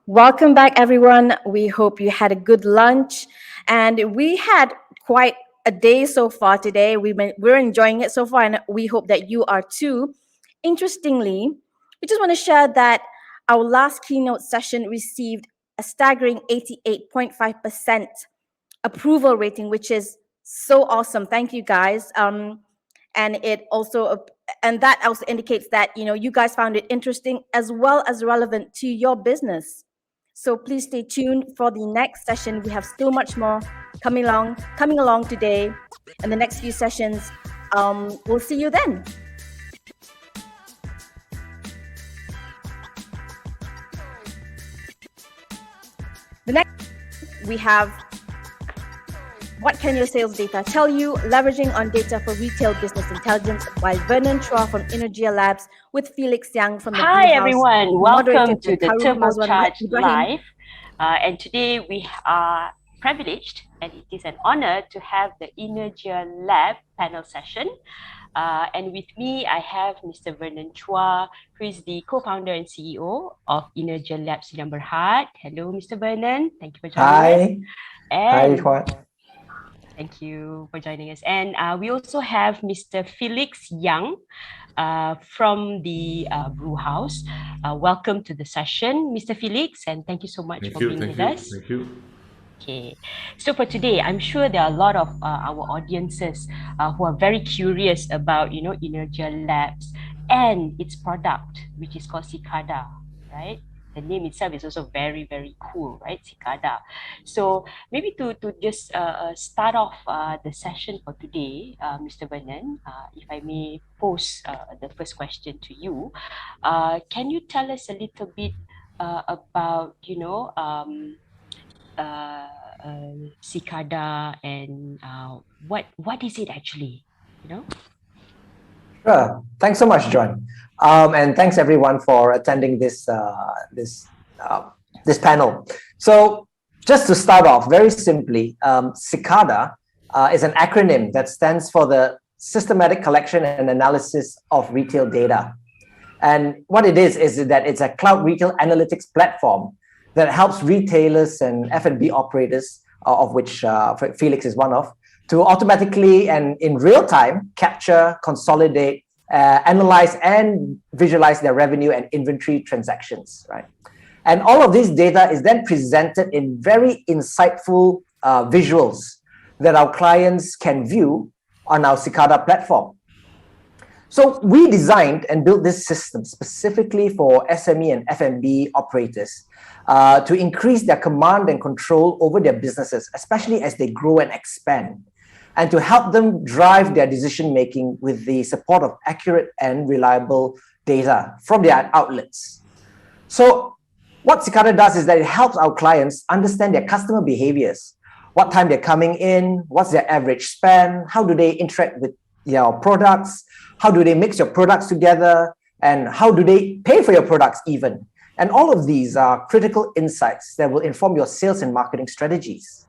Welcome back, everyone. We hope you had a good lunch, and we had quite a day so far today. We're enjoying it so far, and we hope that you are too. Interestingly, we just want to share that our last keynote session received a staggering 88.5% approval rating, which is so awesome. Thank you, guys. And it also and that also indicates that you guys found it interesting as well as relevant to your business. So please stay tuned for the next session. We have still much more coming along today, and the next few sessions. We'll see you then. The next we have what can your sales data tell you? Leveraging on data for retail business intelligence by Vernon Chua from Innergia Labs with Felix Yang from the Brew Hi House. everyone, welcome to the Khairul, Mazwan, Ibrahim. Turbocharge.Live. And today we are privileged and it is an honor to have the Innergia Lab panel session. And with me, I have Mr. Vernon Chua, who is the co-founder and CEO of Innergia Labs Sinar Berhad. Hello, Mr. Vernon. Thank you for joining us. Hi, Chua. Thank you for joining us. And we also have Mr. Felix Yang from the Brew House. Welcome to the session, Mr. Felix, and thank you so much for being with us. Thank you. Okay, so for today, I'm sure there are a lot of our audiences who are very curious about, Innergia Labs and its product, which is called Cicada, right? The name itself is also very, very cool, right? Cicada. So maybe to just start off the session for today, Mr. Vernon, if I may pose the first question to you, can you tell us a little bit about, Cicada and what is it actually, Sure. Thanks so much, John. And thanks everyone for attending this panel. So just to start off, very simply, Cicada is an acronym that stands for the Systematic Collection and Analysis of Retail Data. And what it is that it's a cloud retail analytics platform that helps retailers and F&B operators, of which Felix is one of, to automatically and in real time capture, consolidate, analyze, and visualize their revenue and inventory transactions, right? And all of this data is then presented in very insightful visuals that our clients can view on our Cicada platform. So we designed and built this system specifically for SME and F&B operators to increase their command and control over their businesses, especially as they grow and expand, and to help them drive their decision-making with the support of accurate and reliable data from their outlets. So what Cicada does is that it helps our clients understand their customer behaviors, what time they're coming in, what's their average spend, how do they interact with your products, how do they mix your products together, and how do they pay for your products even. And all of these are critical insights that will inform your sales and marketing strategies.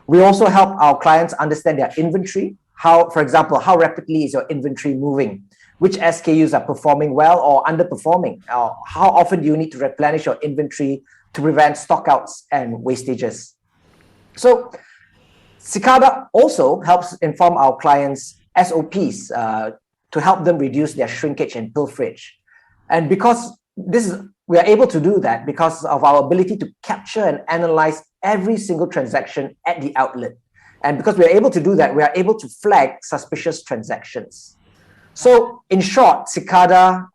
We also help our clients understand their inventory. For example, how rapidly is your inventory moving? Which SKUs are performing well or underperforming? How often do you need to replenish your inventory to prevent stockouts and wastages? So Cicada also helps inform our clients' SOPs to help them reduce their shrinkage and pilferage. And because we are able to do that because of our ability to capture and analyze every single transaction at the outlet. And because we are able to do that, we are able to flag suspicious transactions. So in short, Cicada,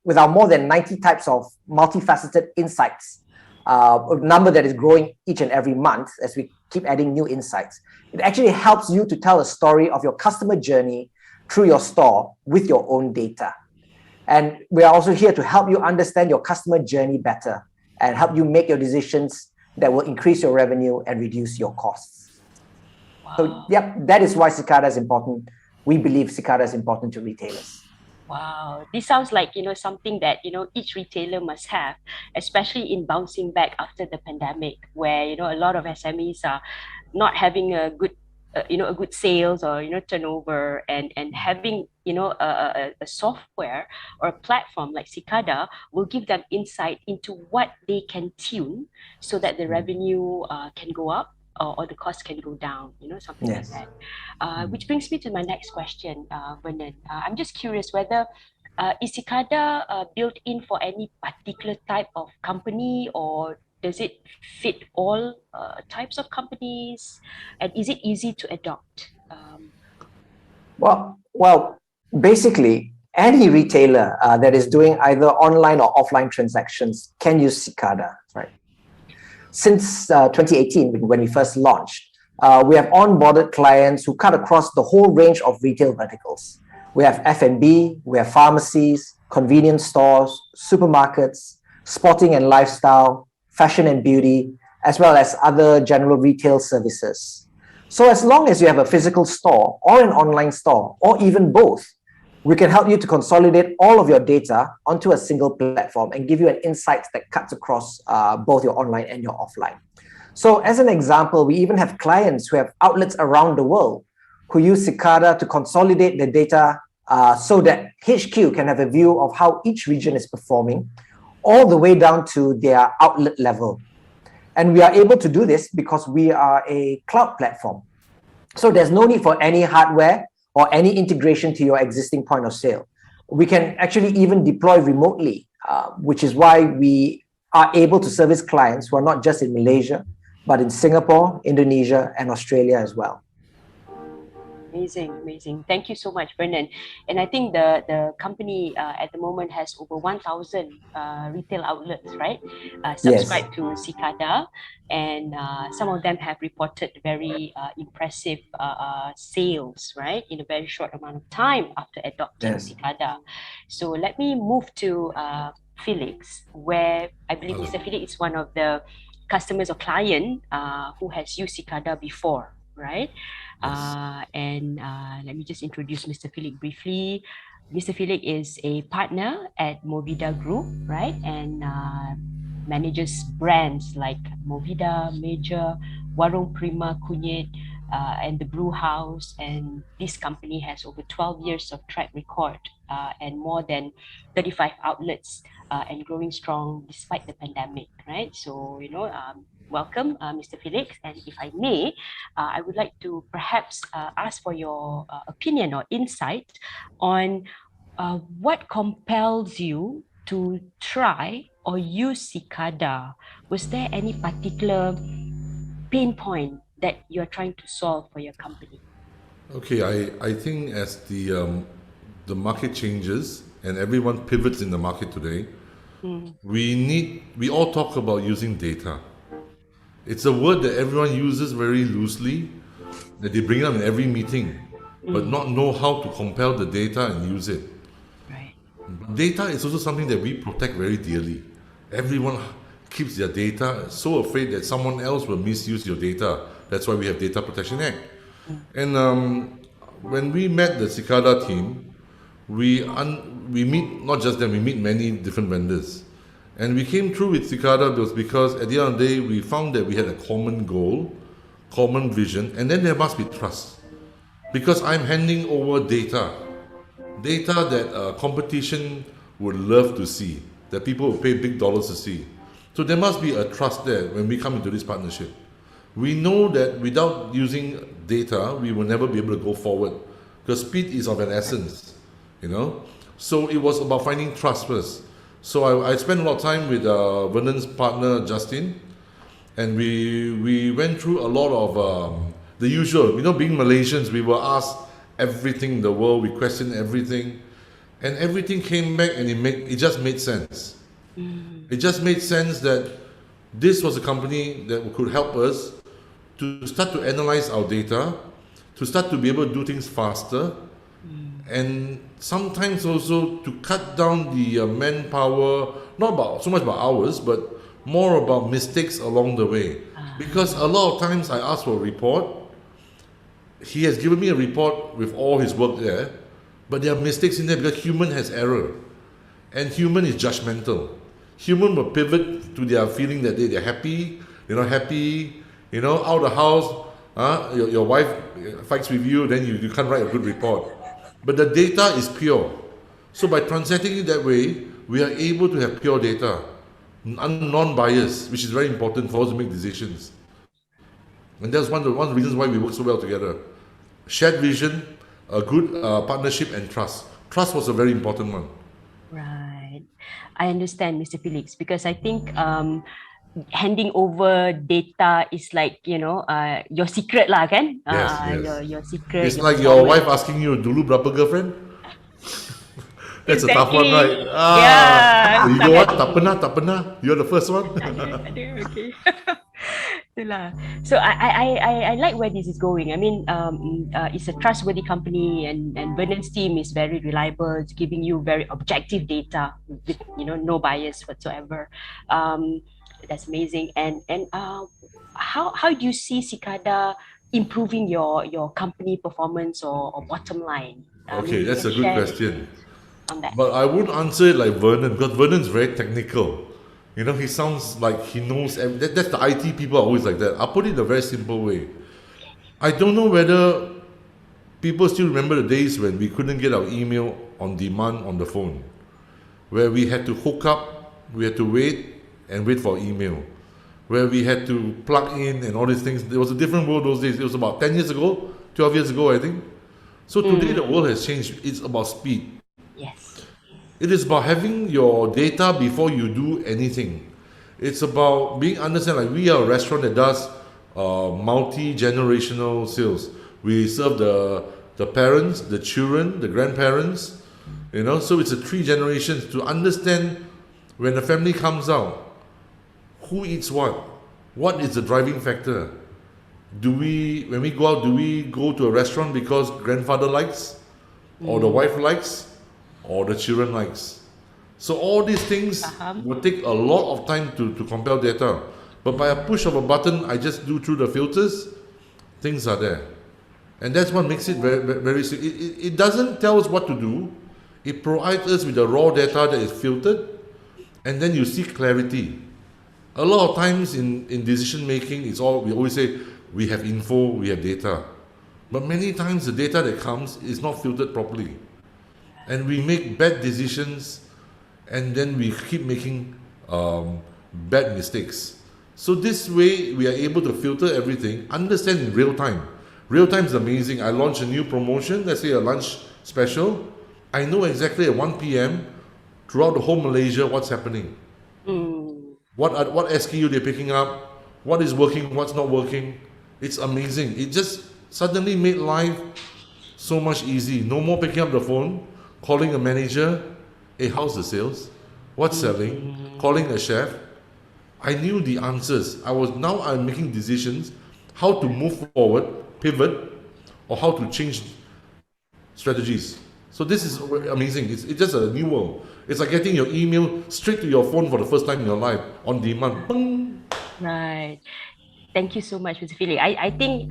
with our more than 90 types of multifaceted insights, a number that is growing each and every month as we keep adding new insights, it actually helps you to tell a story of your customer journey through your store with your own data. And we are also here to help you understand your customer journey better and help you make your decisions that will increase your revenue and reduce your costs. Wow. So, yep, that is why Cicada is important. We believe Cicada is important to retailers. Wow, this sounds like, something that, each retailer must have, especially in bouncing back after the pandemic, where, a lot of SMEs are not having a good a good sales or turnover, and having a software or a platform like Cicada will give them insight into what they can tune so that the revenue can go up, or the cost can go down, something like Yes. that. Which brings me to my next question, Vernon. I'm just curious whether is Cicada built in for any particular type of company, or does it fit all types of companies, and is it easy to adopt? Well, basically, any retailer that is doing either online or offline transactions can use Cicada, right? Since 2018, when we first launched, we have onboarded clients who cut across the whole range of retail verticals. We have F&B, we have pharmacies, convenience stores, supermarkets, sporting and lifestyle, fashion and beauty, as well as other general retail services. So as long as you have a physical store or an online store, or even both, we can help you to consolidate all of your data onto a single platform and give you an insight that cuts across both your online and your offline. So as an example, we even have clients who have outlets around the world who use Cicada to consolidate the data so that HQ can have a view of how each region is performing, all the way down to their outlet level. And we are able to do this because we are a cloud platform. So there's no need for any hardware or any integration to your existing point of sale. We can actually even deploy remotely, which is why we are able to service clients who are not just in Malaysia, but in Singapore, Indonesia, and Australia as well. Amazing. Thank you so much, Vernon. And I think the company at the moment has over 1,000 retail outlets, right? Subscribed to Cicada, and some of them have reported very impressive sales, right, in a very short amount of time after adopting Cicada. So let me move to Felix, where I believe Mr. Felix is one of the customers or client who has used Cicada before, right? And let me just introduce Mr. Felix briefly. Mr. Felix is a partner at Movida Group, right? And manages brands like Movida, Major, Warung Prima Kunyit, and the Brew House. And this company has over 12 years of track record and more than 35 outlets and growing strong despite the pandemic, right? So, welcome, Mr. Felix. And if I may, I would like to perhaps ask for your opinion or insight on what compels you to try or use Cicada. Was there any particular pain point that you're trying to solve for your company? Okay, I think as the market changes and everyone pivots in the market today, we all talk about using data. It's a word that everyone uses very loosely, that they bring up in every meeting, but not know how to compile the data and use it. Right. Data is also something that we protect very dearly. Everyone keeps their data, so afraid that someone else will misuse your data. That's why we have Data Protection Act. And when we met the Cicada team, we meet not just them, we meet many different vendors. And we came through with Cicada because at the end of the day, we found that we had a common goal, common vision, and then there must be trust. Because I'm handing over data that competition would love to see, that people will pay big dollars to see. So there must be a trust there when we come into this partnership. We know that without using data, we will never be able to go forward, because speed is of an essence, So it was about finding trust first. So I spent a lot of time with Vernon's partner, Justin, and we went through a lot of the usual. Being Malaysians, we were asked everything in the world, we questioned everything, and everything came back and it just made sense. It just made sense that this was a company that could help us to start to analyze our data, to start to be able to do things faster, and sometimes also to cut down the manpower, not so much about hours, but more about mistakes along the way. Because a lot of times I ask for a report, he has given me a report with all his work there, but there are mistakes in there because human has error, and human is judgmental. Human will pivot to their feeling that they're happy, they're not happy, out of the house, Your wife fights with you, then you can't write a good report. But the data is pure. So by transacting it that way, we are able to have pure data, non-biased, which is very important for us to make decisions. And that's one of the reasons why we work so well together. Shared vision, a good partnership, and trust. Trust was a very important one. Right. I understand, Mr. Felix, because I think handing over data is like, your secret lah, kan? Yes, yes. Your secret. It's your like your performance. wife asking you, dulu berapa girlfriend? That's a tough one, Exactly. right? Yeah. You go what? Tak pernah. You're the first one. Okay. Itulah. So I like where this is going. I mean, it's a trustworthy company, and Vernon's team is very reliable, it's giving you very objective data with no bias whatsoever. That's amazing. And how do you see Cicada improving your company performance or bottom line? Okay, that's a good question. On that. But I wouldn't answer it like Vernon, because Vernon's very technical. He sounds like he knows. That's the IT people are always like that. I'll put it in a very simple way. I don't know whether people still remember the days when we couldn't get our email on demand on the phone, where we had to hook up, we had to wait for email, where we had to plug in and all these things. There was a different world those days. It was about 10 years ago, 12 years ago, I think. So today the world has changed. It's about speed. Yes. It is about having your data before you do anything. It's about understand, like we are a restaurant that does multi-generational sales. We serve the parents, the children, the grandparents, so it's a 3 generations to understand when the family comes out, who eats what is the driving factor. When we go out, do we go to a restaurant because grandfather likes, or the wife likes, or the children likes? So all these things will take a lot of time to compile data. But by a push of a button, I just do through the filters, things are there. And that's what makes it very, very, it doesn't tell us what to do. It provides us with the raw data that is filtered, and then you see clarity. A lot of times in decision making, we always say, we have info, we have data. But many times the data that comes is not filtered properly. And we make bad decisions, and then we keep making bad mistakes. So this way, we are able to filter everything, understand in real time. Real time is amazing. I launch a new promotion, let's say a lunch special. I know exactly at 1 p.m. throughout the whole Malaysia what's happening. What SKU they're picking up, what is working, what's not working. It's amazing. It just suddenly made life so much easy. No more picking up the phone, calling a manager, hey, how's the sales? What's selling? Calling a chef. I knew the answers. I'm making decisions how to move forward, pivot, or how to change strategies. So this is amazing. It's just a new world. It's like getting your email straight to your phone for the first time in your life, on demand. Bang! Right. Thank you so much, Mr. Felix. I think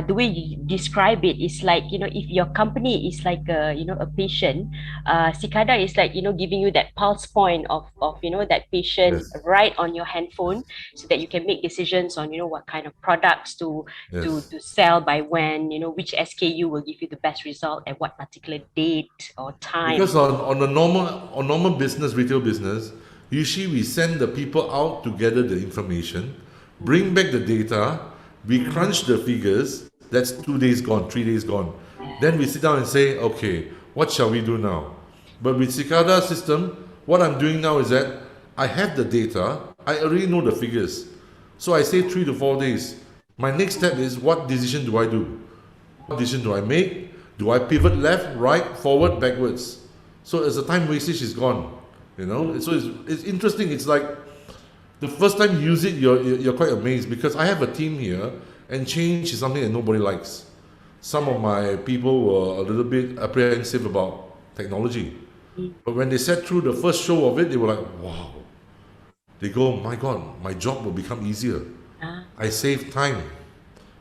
the way you describe it is like, if your company is like a patient, Cicada is like, giving you that pulse point of that patient Yes. right on your handphone, so that you can make decisions on, what kind of products to sell by when, which SKU will give you the best result at what particular date or time. Because on normal business, retail business, usually we send the people out to gather the information, bring back the data, we crunch the figures, that's 2 days gone, 3 days gone. Then we sit down and say, okay, what shall we do now? But with Cicada system, what I'm doing now is that I have the data, I already know the figures. So I say 3 to 4 days. My next step is, what decision do I do? What decision do I make? Do I pivot left, right, forward, backwards? So as the time wastage is gone, So it's interesting. It's like the first time you use it, you're quite amazed, because I have a team here, and change is something that nobody likes. Some of my people were a little bit apprehensive about technology. But when they sat through the first show of it, they were like, wow. They go, my God, my job will become easier. I save time.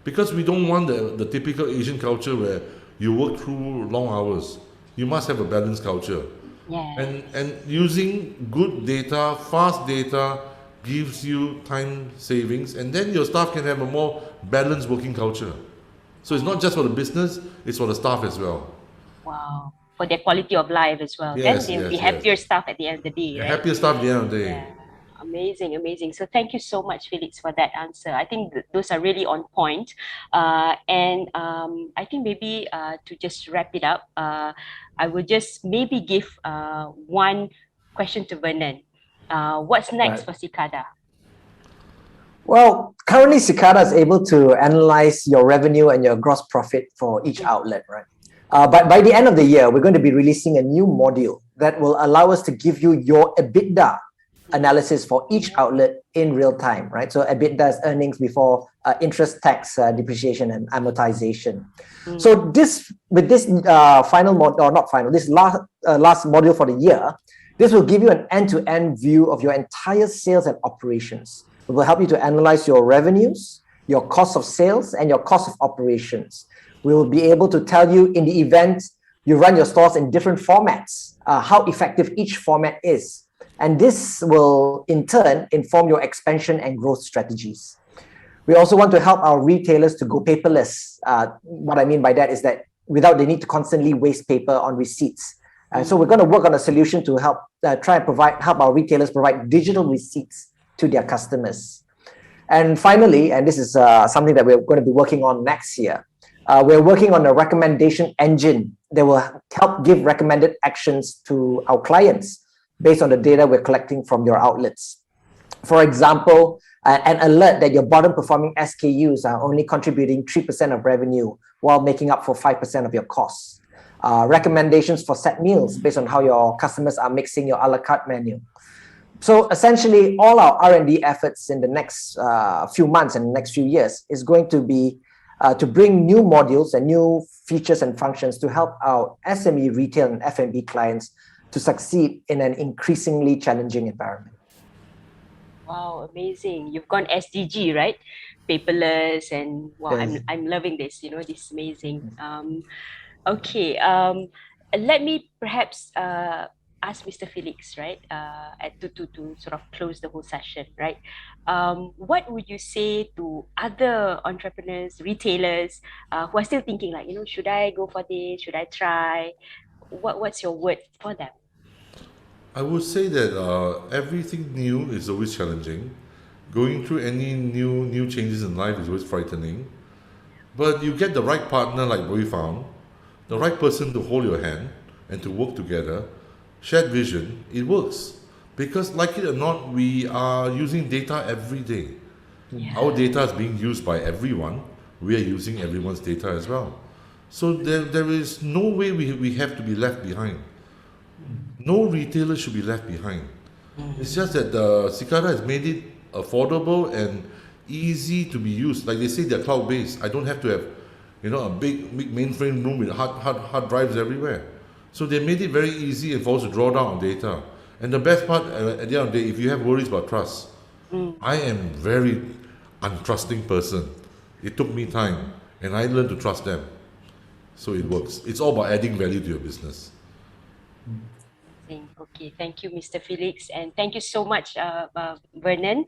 Because we don't want the typical Asian culture where you work through long hours. You must have a balanced culture. Yeah. And using good data, fast data, gives you time savings, and then your staff can have a more balanced working culture. So it's not just for the business, it's for the staff as well. Wow. For their quality of life as well. Then Yes, they'll be yes, happier yes. staff at the end of the day, A right? happier staff at the end of the day. Yeah. Amazing, amazing. So thank you so much, Felix, for that answer. I think those are really on point. And I think maybe to just wrap it up, I will just maybe give one question to Vernon. What's next for Cicada? Well, currently Cicada is able to analyze your revenue and your gross profit for each outlet, right? But by the end of the year, we're going to be releasing a new module that will allow us to give you your EBITDA analysis for each outlet in real time, right? So EBITDA is earnings before interest, tax, depreciation, and amortization. So this final module, or not final, this last module for the year, this will give you an end-to-end view of your entire sales and operations. It will help you to analyze your revenues, your cost of sales, and your cost of operations. We will be able to tell you in the event you run your stores in different formats, how effective each format is. And this will, in turn, inform your expansion and growth strategies. We also want to help our retailers to go paperless. What I mean by that is that without the need to constantly waste paper on receipts. So we're going to work on a solution to help help our retailers provide digital receipts to their customers. And finally, and this is something that we're going to be working on next year, we're working on a recommendation engine that will help give recommended actions to our clients based on the data we're collecting from your outlets. For example, an alert that your bottom performing SKUs are only contributing 3% of revenue while making up for 5% of your costs. Recommendations for set meals based on how your customers are mixing your a la carte menu. So essentially, all our R&D efforts in the next few months and next few years is going to be to bring new modules and new features and functions to help our SME retail and F&B clients to succeed in an increasingly challenging environment. Wow, amazing. You've gone SDG, right? Paperless, and wow, Yes. I'm loving this, this is amazing. Okay, let me perhaps ask Mr. Felix, right, to sort of close the whole session, right? What would you say to other entrepreneurs, retailers who are still thinking like, should I go for this? Should I try? What's your word for them? I would say that everything new is always challenging. Going through any new changes in life is always frightening. But you get the right partner like we found, the right person to hold your hand and to work together, shared vision, it works. Because like it or not, we are using data every day. Yeah. Our data is being used by everyone. We are using everyone's data as well. So there is no way we have to be left behind. No retailer should be left behind. It's just that Cicada has made it affordable and easy to be used. Like they say, they're cloud-based. I don't have to have, a big mainframe room with hard drives everywhere. So they made it very easy and for us to draw down on data. And the best part, at the end of the day, if you have worries about trust, I am very untrusting person. It took me time, and I learned to trust them. So it works. It's all about adding value to your business. Okay, thank you, Mr. Felix, and thank you so much, Vernon,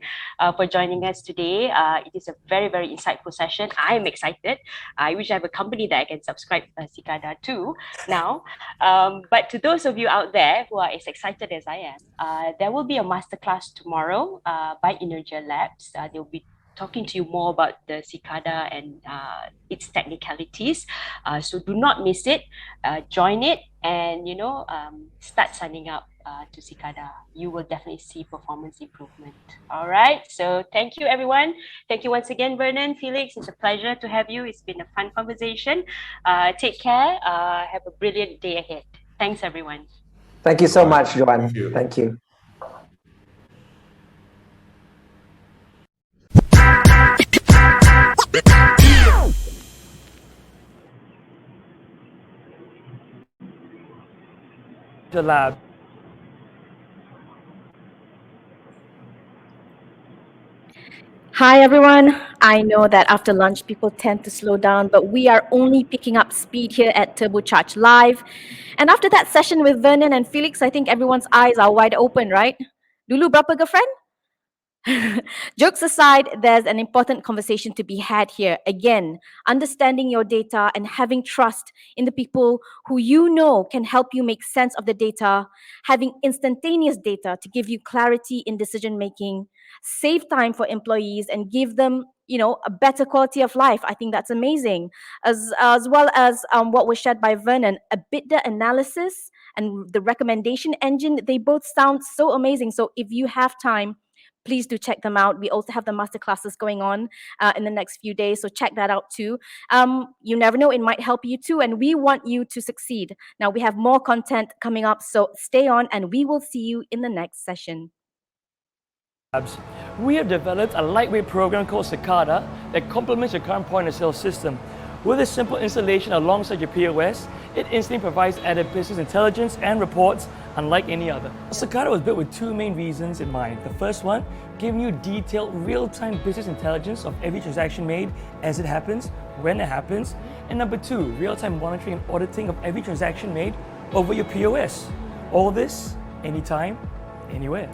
for joining us today. It is a very, very insightful session. I am excited. I wish I have a company that I can subscribe Cicada to now. But to those of you out there who are as excited as I am, there will be a masterclass tomorrow by Innergia Labs. They'll be talking to you more about the Cicada and its technicalities. So do not miss it. Join it and, start signing up to Cicada. You will definitely see performance improvement. All right. So thank you, everyone. Thank you once again, Vernon, Felix. It's a pleasure to have you. It's been a fun conversation. Take care. Have a brilliant day ahead. Thanks, everyone. Thank you so much, Joanne. Thank you. Thank you. The lab. Hi, everyone. I know that after lunch, people tend to slow down, but we are only picking up speed here at Turbocharge.Live. And after that session with Vernon and Felix, I think everyone's eyes are wide open, right? Dulu berapa, girlfriend? Jokes aside, there's an important conversation to be had here. Again, understanding your data and having trust in the people who you know can help you make sense of the data, having instantaneous data to give you clarity in decision making, save time for employees and give them, a better quality of life. I think that's amazing. As well as what was shared by Vernon, a bidder analysis and the recommendation engine, they both sound so amazing. So if you have time, please do check them out. We also have the masterclasses going on in the next few days, so check that out too. You never know, it might help you too, and we want you to succeed. Now, we have more content coming up, so stay on, and we will see you in the next session. We have developed a lightweight program called Cicada that complements your current point-of-sale system. With a simple installation alongside your POS, it instantly provides added business intelligence and reports unlike any other. Cicada was built with two main reasons in mind. The first one, giving you detailed real-time business intelligence of every transaction made as it happens, when it happens. And number two, real-time monitoring and auditing of every transaction made over your POS. All this, anytime, anywhere.